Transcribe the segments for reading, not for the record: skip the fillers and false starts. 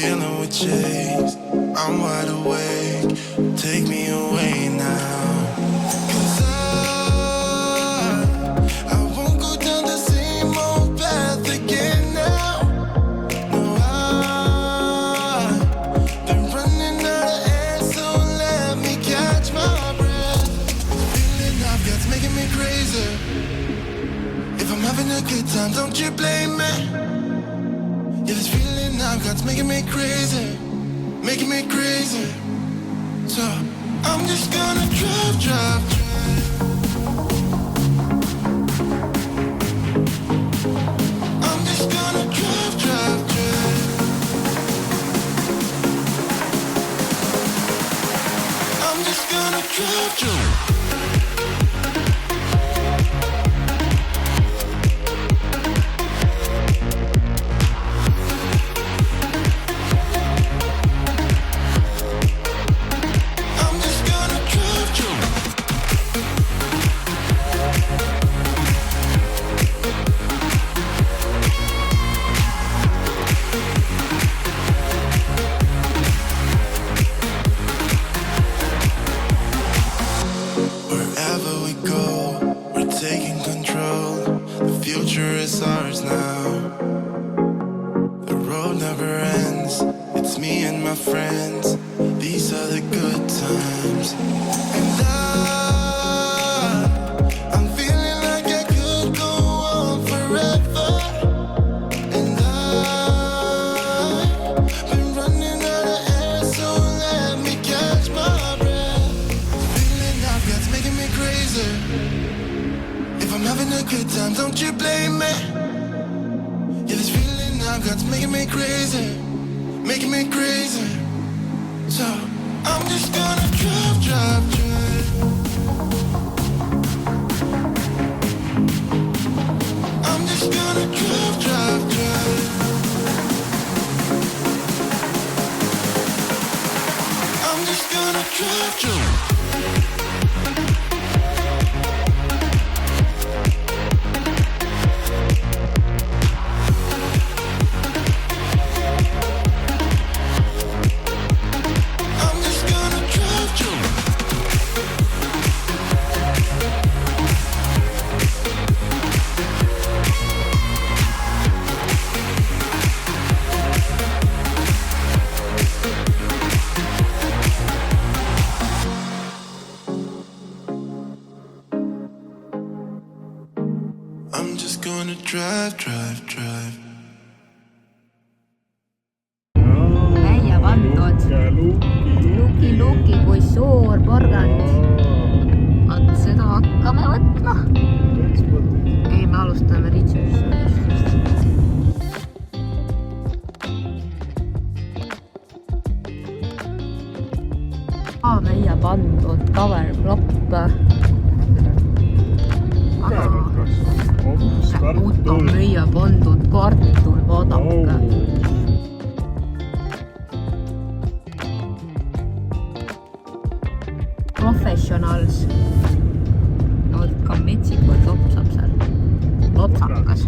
feeling we chased. I'm wide awake, take me away now. Cause I won't go down the same old path again now. No, I've been running out of air, so let me catch my breath. Feeling I've got's making me crazy. If I'm having a good time, don't you blame me. Yeah, this feeling I've got's making me crazy, making me crazy. So I'm just gonna drive. I'm just gonna drive. I'm just gonna drive. Don't you blame me. Yeah, this feeling I've got's making me crazy, making me crazy. So I'm just gonna drive. I'm just gonna drive. I'm just gonna drive. I'm just gonna drive. Välja pandud. Luki, kui suur porgand. Vaat seda hakkame võtma. Ei, me alustame Ritsus. Välja pandud cover flop. Auto müüa pandud kartul, vaadake. Professionals. No ikka metsikult lopsab seal. Lopsakas.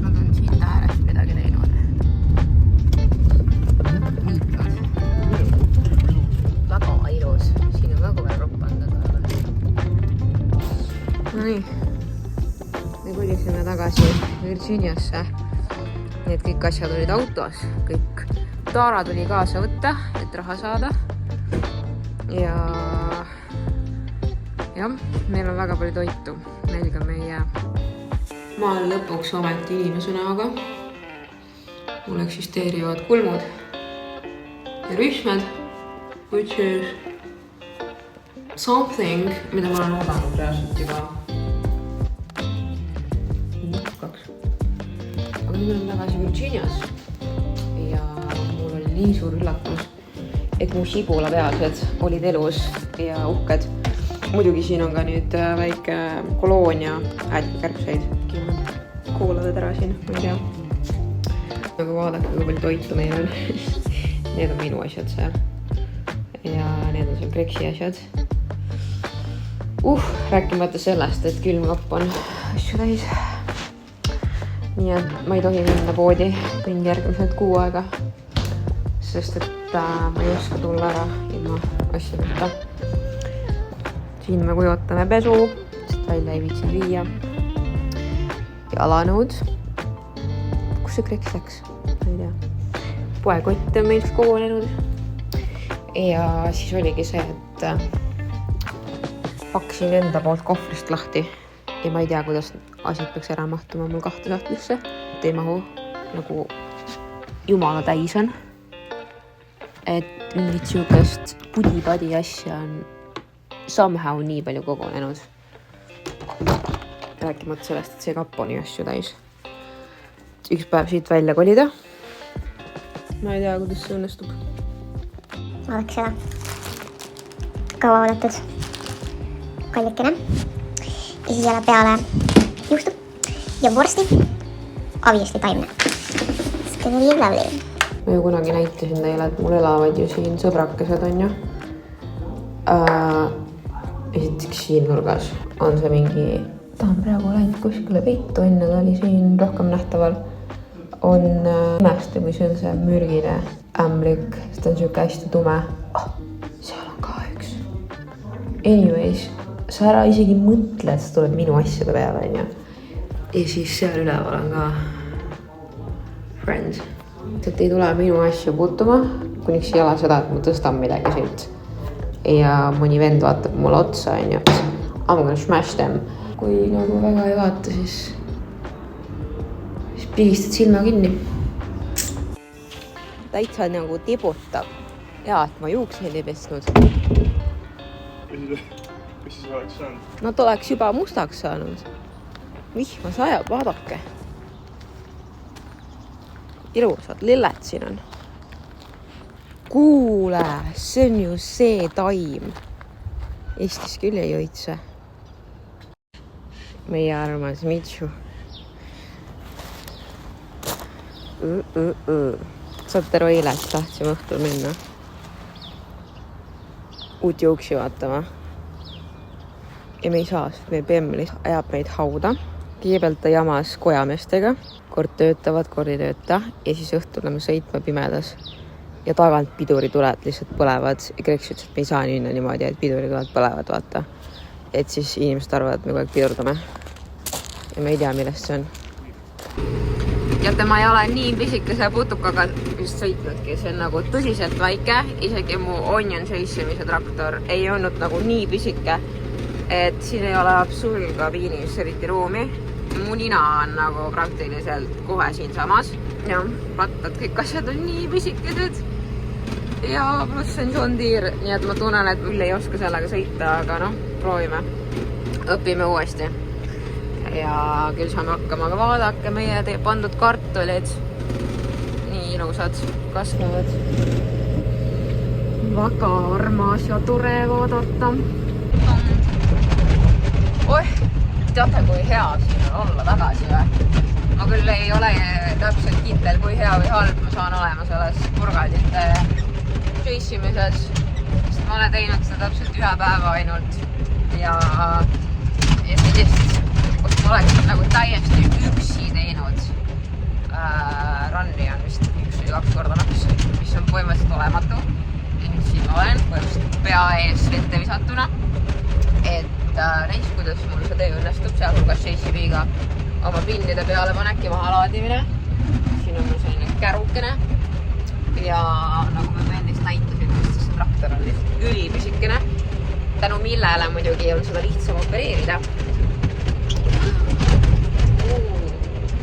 Nad on siit äärest midagi teinud. Niitvad. Väga ilus. Siin on väga veel roppandad. Nii. Me kulisime tagasi Virginiasse. Need kõik asjad olid autos. Kõik taara tuli kaasa võtta, et raha saada. Ja meil on väga palju toitu. Nälgame ei jää. Ma olen lõpuks ometi inimese näoga. Mul eksisteerivad kulmud ja rühmed, which is something, mida ma olen oodanud reaalselt juba kaks. Aga nüüd olen tagasi Virginias ja mul oli nii suur üllatus, et mu sibulapealsed olid elus ja uhked. Muidugi siin on ka nüüd väike koloonia kärbseid. Kuulavad ära siin, ma ei tea. Aga vaadake, kui palju toitu meil on. Need on minu asjad seal. Ja need on seal Kreksi asjad. Rääkimata sellest, et külmkapp on asju täis. nii et ma ei tohi minna poodi mingi järgmised 6 aega, sest et ma ei oska tulla ära ilma asjadeta. Siin me kujutame pesu, sest välja ei viitsi viia. Jalanõud. Kus see kreks läks? Ma ei tea. Poekott on meil kogunenud. Ja siis oligi see, et pakkisin enda poolt kohvrist lahti. Ja ma ei tea, kuidas asjad peaks ära mahtuma mul 2 sahtlisse. Ei mahu nagu jumala täis on. Et mingit siukest pudi-padi asja on somehow nii palju kogunenud. Rääkimata sellest, et see kapp on nii asju täis. Üks päev siit välja kolida. Ma ei tea, kuidas see õnnestub. Vaadake seda. Kaua oodatud kallikene. Ja siis jälle peale juustu ja vorsti obviously taimne. It's gonna be lovely. Ma ju kunagi näitasin teile, et mul elavad ju siin sõbrakesed on ju. Esiteks siin nurgas on see mingi... Ta on praegu läinud kuskile peitu, enne ta oli siin rohkem nähtaval. On imeste, kui see on see mürgine ämblik, sest ta on siuke hästi tume. Seal on ka üks. Anyways, sa ära isegi mõtle, et sa tuled minu asjade peale, on ju. Ja siis seal üleval on ka friends. Et ei tule minu asju puutuma, kuniks ei ole seda, et ma tõstan midagi siit. Ja mõni vend vaatab mulle otsa, on ju. I'm gonna smash them. Kui nagu väga ei vaata, siis pigistad silma kinni. Täitsa nagu tibutab. Ja, et ma juukseid ei pestnud. Mis siis oleks saanud? Nad oleks juba mustaks saanud. Vihma sajab, vaadake. Ilusad lilled siin on. Kuule, see on ju see taim. Eestis küll ei õitse. Meie armas Mitšu. Saate aru, eile tahtsime õhtul minna uut juuksi vaatama. Ja me ei saa, sest meie BM ajab meid hauda. Kõigepealt ta jamas kojameestega. Kord töötavad, kord ei tööta. Ja siis õhtul läme sõitma pimedas. Ja tagant pidurituled lihtsalt põlevad. Ja Kreks ütles, et me ei saa minna niimoodi, et pidurituled põlevad, vaata. Et siis inimesed arvavad, et me kogu aeg pidurdame. Ja me ei tea, millest see on. Teate, ma ei ole nii pisikese putukaga just sõitnudki. See on nagu tõsiselt väike. Isegi mu onion seisimise traktor ei olnud nagu nii pisike, et siin ei ole absoluutkabiinis eriti ruumi. Mu nina on nagu praktiliselt kohe siin samas. Ja rattad, kõik asjad on nii pisikesed. Ja pluss on John Deere, nii et ma tunnen, et küll ei oska sellega sõita, aga noh, proovime. Õpime uuesti. Ja küll saame hakkama, aga vaadake meie pandud kartulid. Nii ilusad kasvavad. Väga armas ja tore vaadata. Oih, teate, kui hea siin on olla tagasi või? Ma küll ei ole täpselt kindel, kui hea või halb ma saan olema selles purgadite chase'imises. Sest ma olen teinud seda täpselt 1 päeva ainult. Ja sellist, kus ma oleksin nagu täiesti üksi teinud. Runni on vist 1 või 2 korda naks, mis on põhimõtteliselt olematu. Ja nüüd siin ma olen, põhimõtteliselt pea ees vette visatuna. Et näis, kuidas mul see töö õnnestub, sealhulgas JCB-ga oma pinnide peale paneki maha laadimine. Siin on mul selline kärukene. Ja nagu ma ennist näitasin, siis see traktor on lihtsalt ülipisikene. Tänu millele muidugi on seda lihtsam opereerida.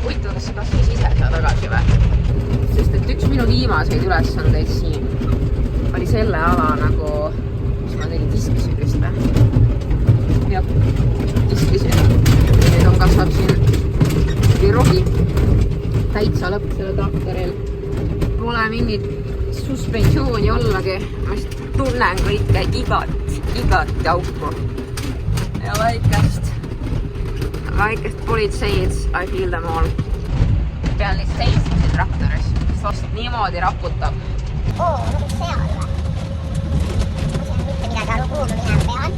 Huvitav, kas see kasvis ise saa tagasi või? Sest et üks minu viimaseid ülesandeid siin oli selle ala nagu, mis ma tegin, kiskisin vist või? Ja kiskisin. Nüüd on kasvab siin rohi. Täitsa lõpp selle traktoril. Pole mingit suspensiooni ollagi. Ma just tunnen kõike igat auku. Ja väikest politseid. I feel them all. Pean lihtsalt seisma siin traktoris. Sest niimoodi raputab. No see on või? Ma siin mitte midagi aru, kuhu ma minema pean.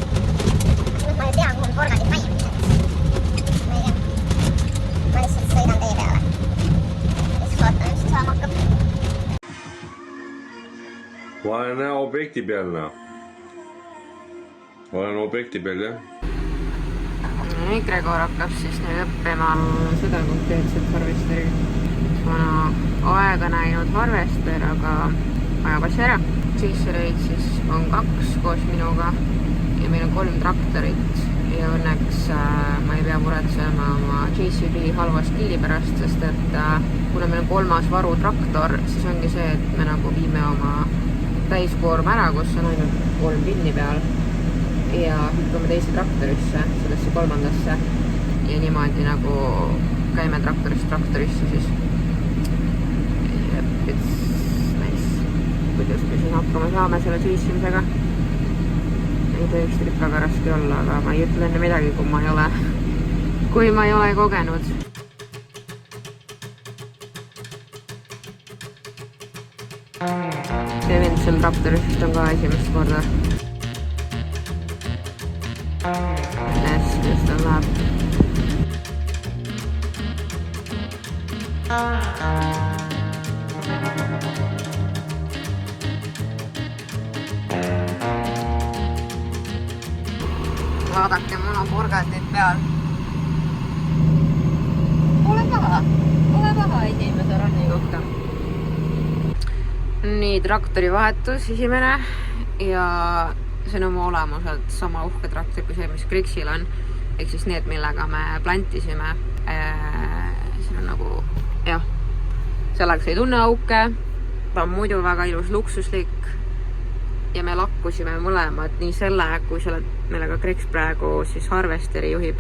Ma ei tea, kuhu porgandid majja. Ma ei tea. Ma lihtsalt sõidan tee peale. ma olen objekti peal, olen objekti peal, jah. Gregor hakkab siis nüüd õppima seda konkreetset harvesteri. Vana aega näinud harvester, aga ajab asja ära. Chasereid siis on 2 koos minuga ja meil on 3 traktorit ja õnneks ma ei pea muretsema oma JCB halva stiili pärast, sest et kuna meil on 3. varutraktor, siis ongi see, et me nagu viime oma täiskoorma ära, kus on ainult 3 pinni peal ja hüppame teise traktorisse, sellesse 3. ja niimoodi nagu käime traktorist traktorisse siis. It's nice. Kuidas me siin hakkama saame selle chase'imisega. Ei tohiks trippaga raske olla, aga ma ei ütle enne midagi, kui ma ei ole kogenud. See vend seal traktorist on ka esimest korda. Kuidas ta läheb. Vaadake, mul on porgandid peal. Pole paha esimese ranni kohta. Nii, traktori vahetus esimene ja see on oma olemuselt sama uhke traktor kui see, mis Kriksil on. Ehk siis need, millega me plantisime. Siin on nagu, jah, selleks ei tunne auke. Ta on muidu väga ilus luksuslik. Ja me lakkusime mõlemad nii selle, kui selle, millega Kriks praegu siis harvesteri juhib.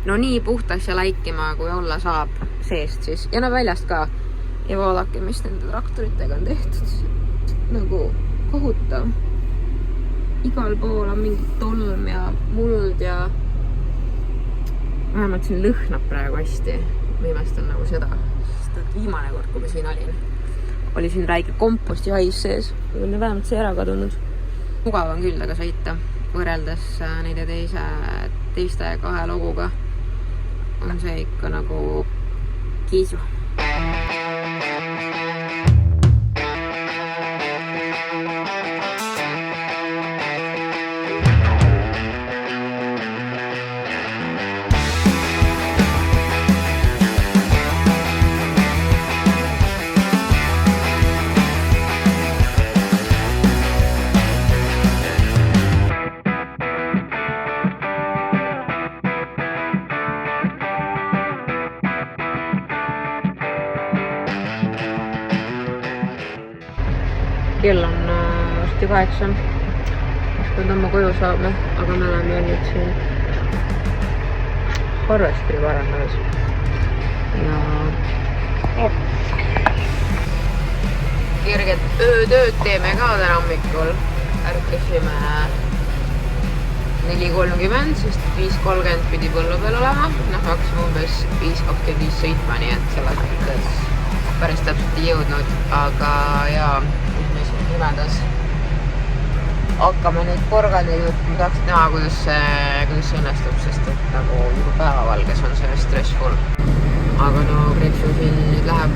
No nii puhtas ja läikima, kui olla saab seest siis. Ja no väljast ka. Ja vaadake, mis nende traktoritega on tehtud. Nagu kohutav. Igal pool on mingi tolm ja muld ja vähemalt siin lõhnab praegu hästi. Ma imestan nagu seda. Sest viimane kord, kui ma siin olin, oli siin räige komposti hais sees. On vähemalt see ära kadunud. Mugav on küll taga sõita. Võrreldes neide teiste 2 loguga on see ikka nagu kiisu. Kell on varsti 8. Kui tõmba koju saame, aga me oleme nüüd siin harvesteri parandamas. Ja kerget öötööd teeme ka täna hommikul. Ärkasime 4.30, sest 5.30 pidi põllu peal olema. Hakkasime umbes 5.25 sõitma, nii et selles mõttes päris täpselt ei jõudnud, aga jaa, nimedas. Hakkame neid porgandeid võtma, tahaks näha, kuidas see õnnestub, sest et nagu juba päevavalges on see stressful. Aga no Kreksu siin nüüd läheb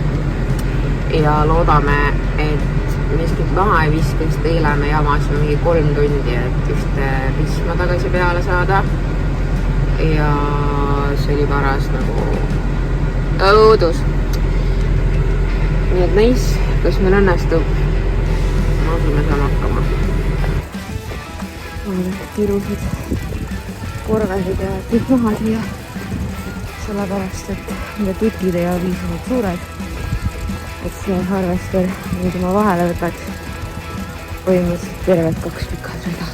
ja loodame, et miskit maha ei viska, sest eile me jamasime mingi 3 tundi, et ühte pisma tagasi peale saada. Ja see oli paras nagu õudus. Nii et nice, kas meil õnnestub. Ma usun, me saame hakkama. Ilusad porgandid ja kõik maha siia. Sellepärast, et nende tutid ei ole piisavalt suured. Et see harvester nüüd oma vahele võtaks. Põhimõtteliselt tervelt 2 pikad rida.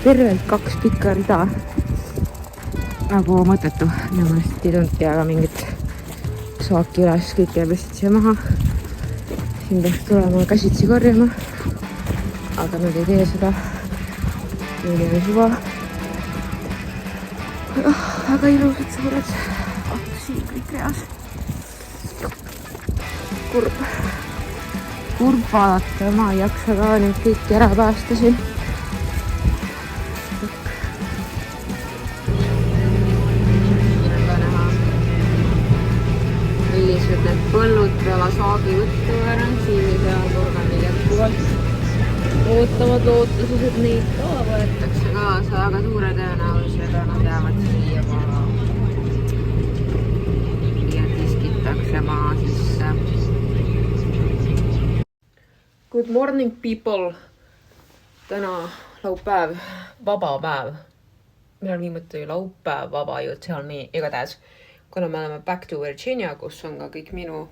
Tervelt 2 pikka rida. Nagu mõttetu. Minu mõelest ei tunti, aga mingit saaki üles, kõik jääb lihtsalt siia maha. Siin peaks tulema käsitsi korjama. Aga nad ei tee seda. Meil on suva. Väga ilusad suured. Siin kõik reas. Kurb vaadata, ma ei jaksa ka nüüd kõiki ära päästa siin. Siin on ka näha, millised need põllud peavad nädalasaagi võttu veeran siin seal Porgandil jätkuvalt. Ootavad lootuses, et neid ka võetakse kaasa, aga suure tõenäosusega nad jäävad siia ja tiskitakse maa sisse. Good morning people! Täna laupäev, vaba päev. Meil on viimati laupäev, vaba jutt, seal nii igatahes. Kuna me oleme back to Virginia, kus on ka kõik minu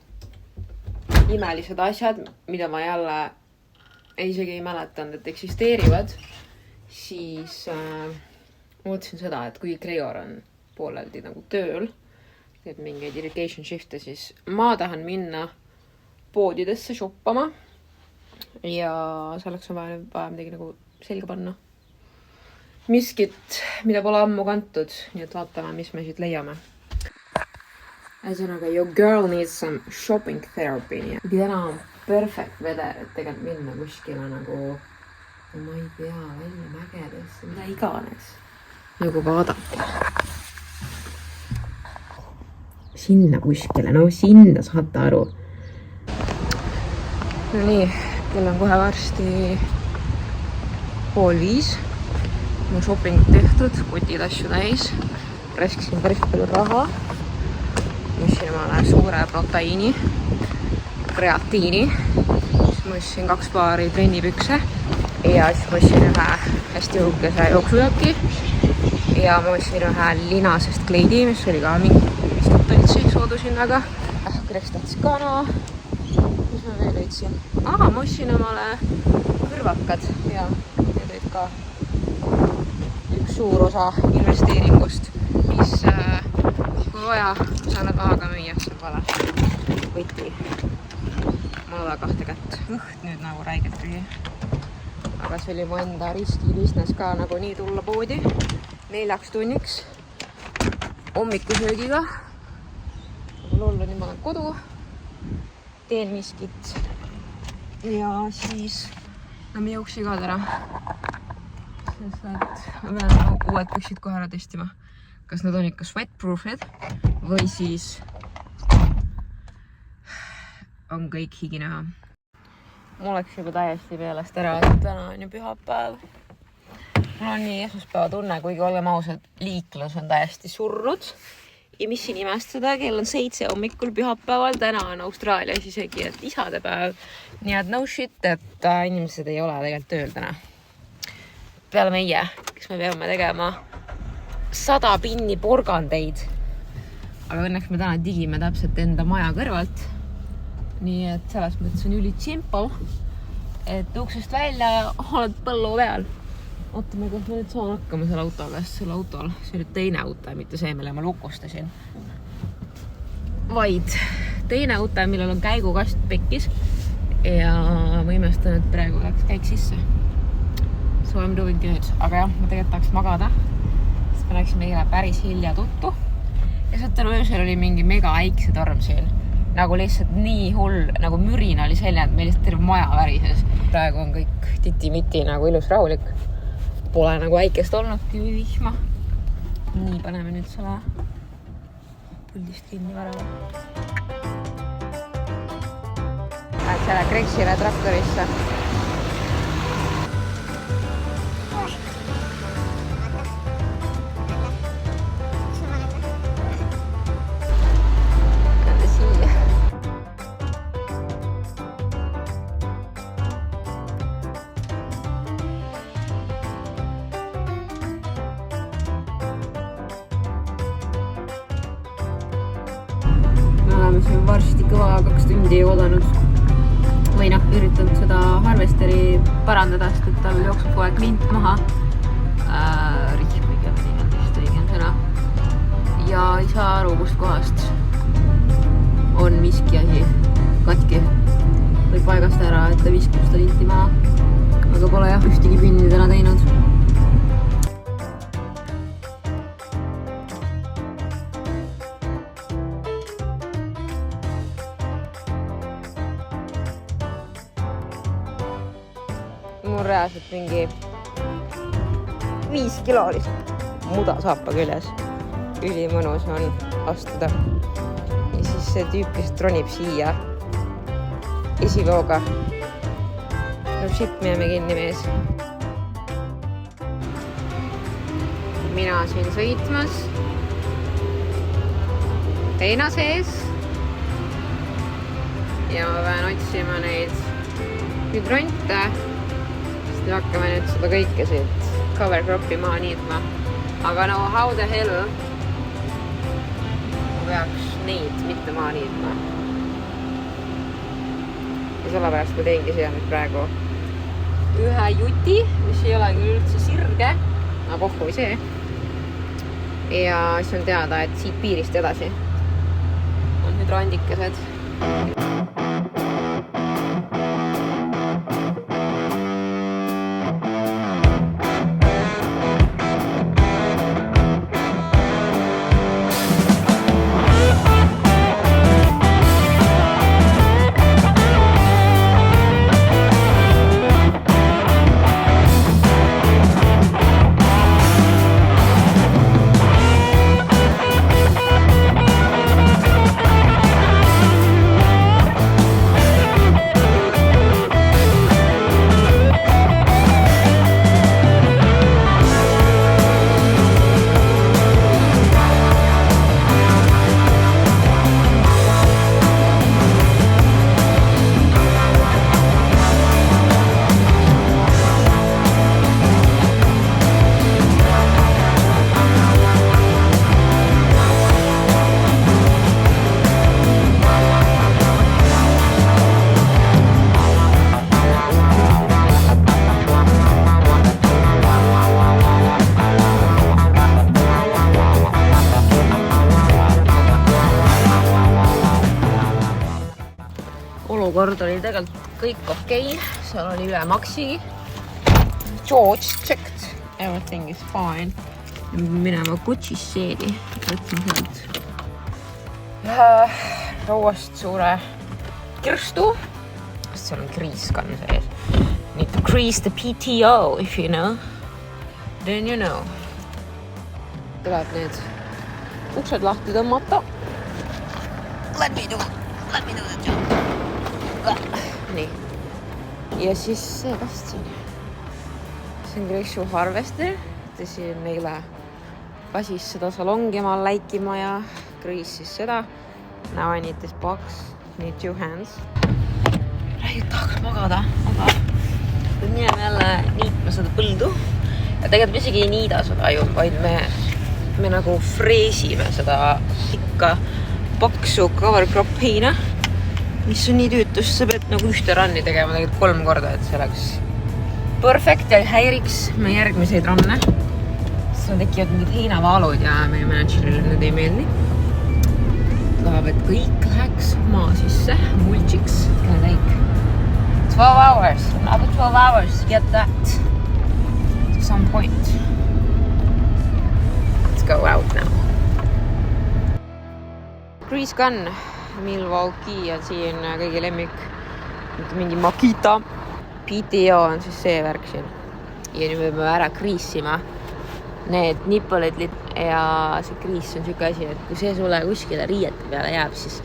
imelised asjad, mida ma jälle isegi ei mäletanud, et eksisteerivad, siis mõtlesin seda, et kui Gregor on pooleldi nagu tööl, teeb mingeid irrigation shift'e, siis ma tahan minna poodidesse shoppama ja selleks on vaja midagi nagu selga panna. Miskit, mida pole ammu kantud, nii et vaatame, mis me siit leiame. Ühesõnaga, your girl needs some shopping therapy. Täna on perfect weather, et tegelikult minna kuskile nagu, ma ei tea, välja mägedesse, mida iganes. Nagu vaadake. Sinna kuskile, no sinna saate aru. No nii, kell on kohe varsti 4:30. Mu shopping tehtud, kotid asju täis. Raiskasin päris palju raha. Mõtlesin omale suure proteiini, kreatiini. Siis mõtlesin 2 paari trennipükse. Ja siis mõtlesin ühe hästi õhukese jooksujoki. Ja mõtlesin ühe linasest kleidi, mis oli ka mingi 15 tõltsi soodusinnaga. Kõreks tahtis kana. Mis ma veel leidsin? Ma mõtlesin omale kõrvakad ja need olid ka üks suur osa investeeringust, mis kui vaja, saan nad maha ka müüa, see on vale võti. Ma looda 2 kätt. Nüüd nagu räiget tühi. Aga see oli mu enda riski business ka nagu nii tulla poodi 4 tunniks hommikusöögiga. Mul olla nii ma olen kodu, teen miskit ja siis lähme jooksi ka täna. Sest et ma pean uued püksid kohe ära testima. Kas nad on ikka sweatproofid või siis on kõik higinaha. Mul oleks juba täiesti meelest ära, et täna on ju pühapäev. Mul on nii esmaspäeva tunne, kuigi olgem ausad, liiklus on täiesti surnud. Ja mis siin imestada, kell on 7 hommikul pühapäeval, täna on Austraalias isegi, et isadepäev. Nii et no shit, et inimesed ei ole tegelikult tööl täna. Peale meie, kes me peame tegema 100 pinni porgandeid. Aga õnneks me täna digime täpselt enda maja kõrvalt. Nii et selles mõttes on üli simple, et uksest välja oled põllu peal. Ootame, kas ma nüüd saan hakkama selle autoga, sest selle autol, see oli teine auto, mitte see, mille ma lukustasin. Vaid teine auto, millel on käigukast pekkis ja ma imestan, et praegu läks käik sisse. So I'm doing good. Aga jah, ma tegelikult tahaks magada, sest me läksime eile päris hilja tuttu. Ja sealt öösel oli mingi mega äiksetorm siin. Nagu lihtsalt nii hull, nagu mürin oli seljad, meil lihtsalt terve maja värises. Praegu on kõik titi-miti nagu ilus rahulik. Pole nagu äikest olnudki või vihma. Nii, paneme nüüd selle puldist kinni värava. Lähed selle Kreksile traktorisse. Siin varsti kõva 2 tundi oodanud või üritanud seda harvesteri parandada, sest et tal jooksub kogu aeg lint maha. Rihm pigem vist õigem sõna. Ja ei saa aru, kust kohast on miski asi katki või paigast ära, et ta viskab seda linti maha. Aga pole jah ühtegi pinni täna teinud. Mul reaalselt mingi 5 kilo lihtsalt muda saapa küljes. Ülimõnus on astuda. Ja siis see tüüp, kes tronib siia, esilooga. Shit, me jääme kinni mees. Mina siin sõitmas. Heina sees. Ja ma pean otsima neid hüdronte. Sest me hakkame nüüd seda kõike siit cover crop'i maha niitma. Aga no how the hell ma peaks neid mitte maha niitma. Ja sellepärast ma teengi siia nüüd praegu ühe juti, mis ei ole küll üldse sirge, aga pohhu või see. Ja siis on teada, et siit piirist edasi on hüdrandikesed. Olukord oli tegelikult kõik okei. Seal oli üle maksigi. George checked. Everything is fine. Minema Gucci's seedi. Võtsin sealt rauast suure kirstu. Seal on kriiskann sees. Need to grease the PTO, if you know. Then you know. Tuleb need uksed lahti tõmmata. Let me do the job. Nii. Ja siis see kastsin. See on Greshu Harvester. Siin neile pasis seda salongi maal läikima ja kriis siis seda. Now I need this box. Need 2 hands. Tahaks magada, aga mineme jälle niitma seda põldu. Ja tegelikult me isegi ei niida seda ju, vaid me nagu freesime seda ikka paksu cover crop heina. Mis on nii tüütus, sa pead nagu ühte ranni tegema tegelikult 3 korda, et see oleks perfect ja häiriks me järgmiseid ranne. Siis tekivad mingid heinavaalud ja meie managerile need ei meeldi. Tahab, et kõik läheks maa sisse, mulchiks. Can take 12 hours, another 12 hours to get that to some point. Let's go out now. Grease gun. Milwaukee ja siin kõigi lemmik mingi Makita. PTO on siis see värk siin. Ja nüüd me peame ära kriisima need nipolid ja see kriis on siuke asi, et kui see sulle kuskile riiete peale jääb, siis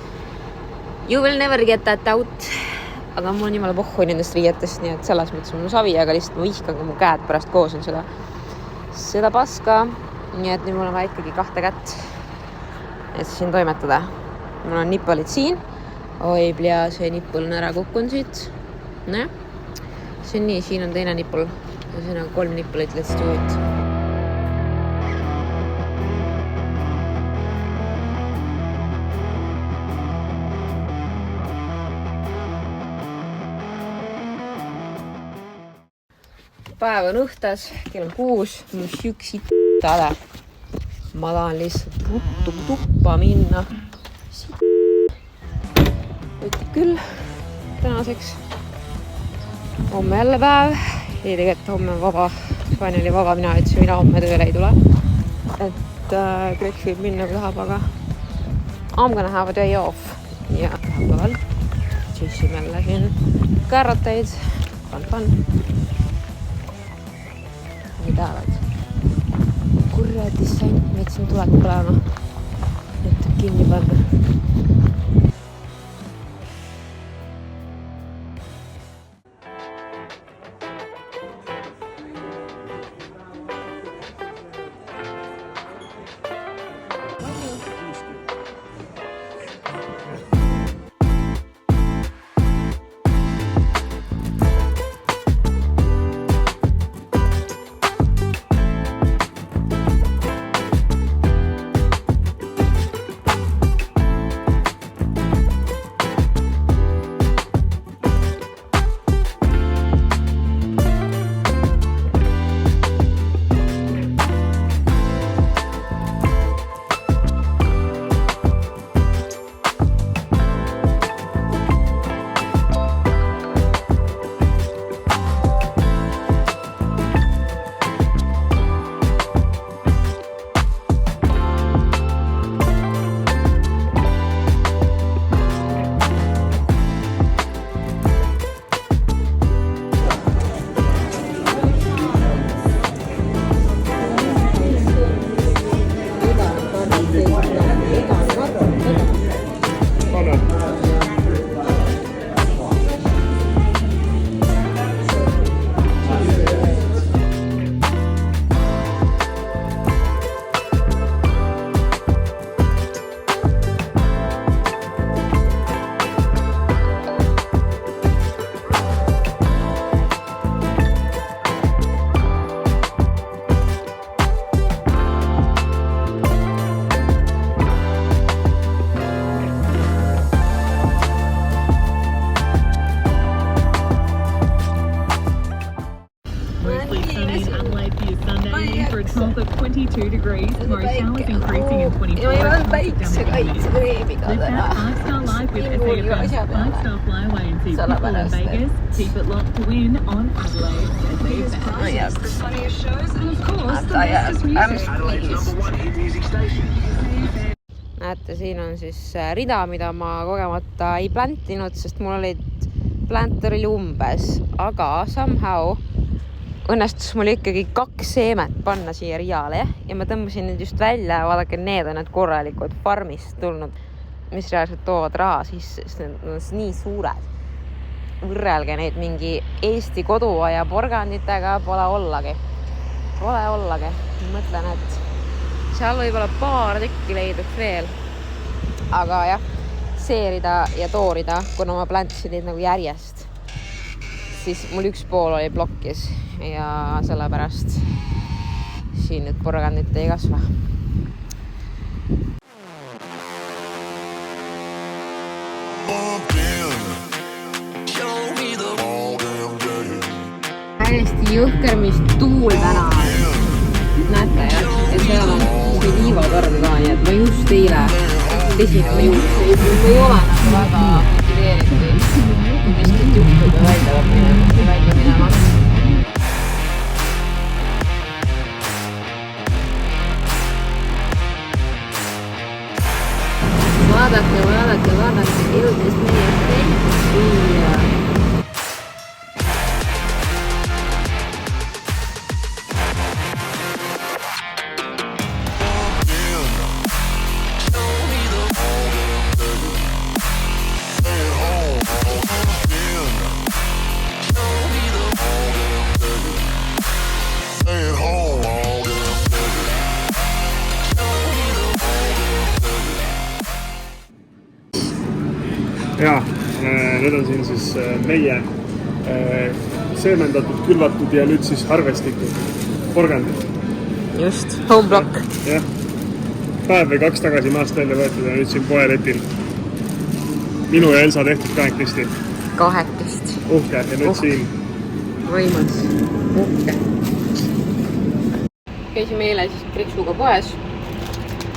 you will never get that out. Aga mul on jumala pohhu nendest riietest, nii et selles mõttes mul on savi, aga lihtsalt ma vihkan, kui mu käed pärast koos on seda paska. Nii et nüüd mul on vaja ikkagi 2 kätt, et siin toimetada. Mul on nipolid siin. Oi, plia, see nipol on ära kukkunud siit. Näe. See on nii, siin on teine nipol. Ja siin on 3 nipolit, let's do it. Päev on õhtas, kell on 6. Mul on süksi tale. Ma tahan lihtsalt ruttu tuppa minna. Võtib küll tänaseks. Homme jälle päev. Ei, tegelikult homme on vaba. Vain oli vaba, mina ütlesin, mina homme tööle ei tule. Et Greg võib minna, kui tahab, aga I'm gonna have a day off. Ja päeval. Tšissime jälle siin kärrateid. Fun. Nii tähevad. Kurjadi sant, meid siin tuleb olema. Et kinni panna. 22 degrees. Tomorrow showers increasing in 24 hours. päitsekaitsekreemiga Live täna. that 5-star life with SAFM. 5-star flyaway and see people in Vegas. Keep it locked to win on Adelaide. Näete, siin on siis rida, mida ma kogemata ei plantinud, sest mul olid planteril umbes, aga somehow õnnestus mul ikkagi 2 seemet panna siia riale ja ma tõmbasin need just välja. Vaadake, need on need korralikud farmist tulnud, mis reaalselt toovad raha sisse, sest need on nii suured. Võrrelge neid mingi Eesti koduaia porganditega, pole ollagi. Mõtlen, et seal võib-olla paar tükki leiduks veel. Aga jah, seerida ja toorida, kuna ma plantisin neid nagu järjest, siis mul üks pool oli blokkis ja sellepärast siin nüüd porgandit ei kasva. Täiesti jõhker, mis tuul täna on. Näete jah, et seal on see liivatorm ka, nii et ma just eile tesin oma juurde. Ma ei ole nagu väga motiveeritud, kui miskit juhtub ja välja minema. Vaadake, jõudis meie fenn siia. Jaa, need on siin siis meie seemendatud, külvatud ja nüüd siis harvestitud porgandid. Just, home block. Jah, päev või 2 tagasi maast välja võetud ja nüüd siin poeletil. Minu ja Elsa tehtud kahekesti. Uhke ja nüüd siin. Võimas, uhke. Käisime eile siis Kriksuga poes.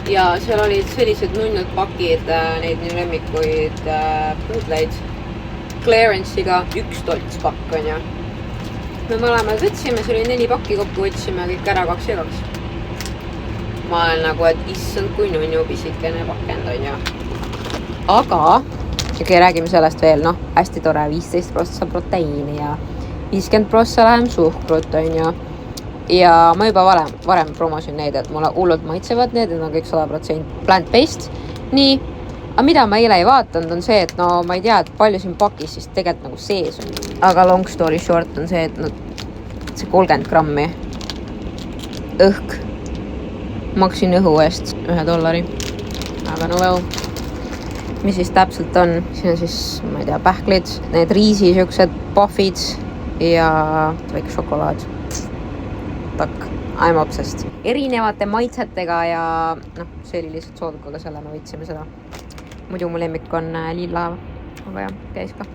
Ja seal olid sellised nunnud pakid, neid minu lemmikuid puudleid clearance'iga 1 tolts pakk on ju. Me mõlemad võtsime, see oli 4 pakki kokku, võtsime kõik ära 2 ja 2. Ma olen nagu, et issand kui nunnu pisikene pakend on ju. Aga, räägime sellest veel, hästi tore, 15% proteiini ja 50% vähem suhkrut on ju. Ja ma juba varem promosin neid, et mulle hullult maitsevad need on kõik 100% plant-based. Nii, aga mida ma eile ei vaatanud on see, et ma ei tea, et palju siin pakis siis tegelikult nagu sees on. Aga long story short on see, et see 30 grammi õhk. Maksin õhu eest $1. Aga well, mis siis täpselt on? Siin on siis, ma ei tea, pähklid, need riisi siuksed puffid ja väike šokolaad. I'm obsessed. Erinevate maitsetega ja see oli lihtsalt soodukaga, selle me võtsime seda. Muidu mu lemmik on lilla, aga jah, käis ka.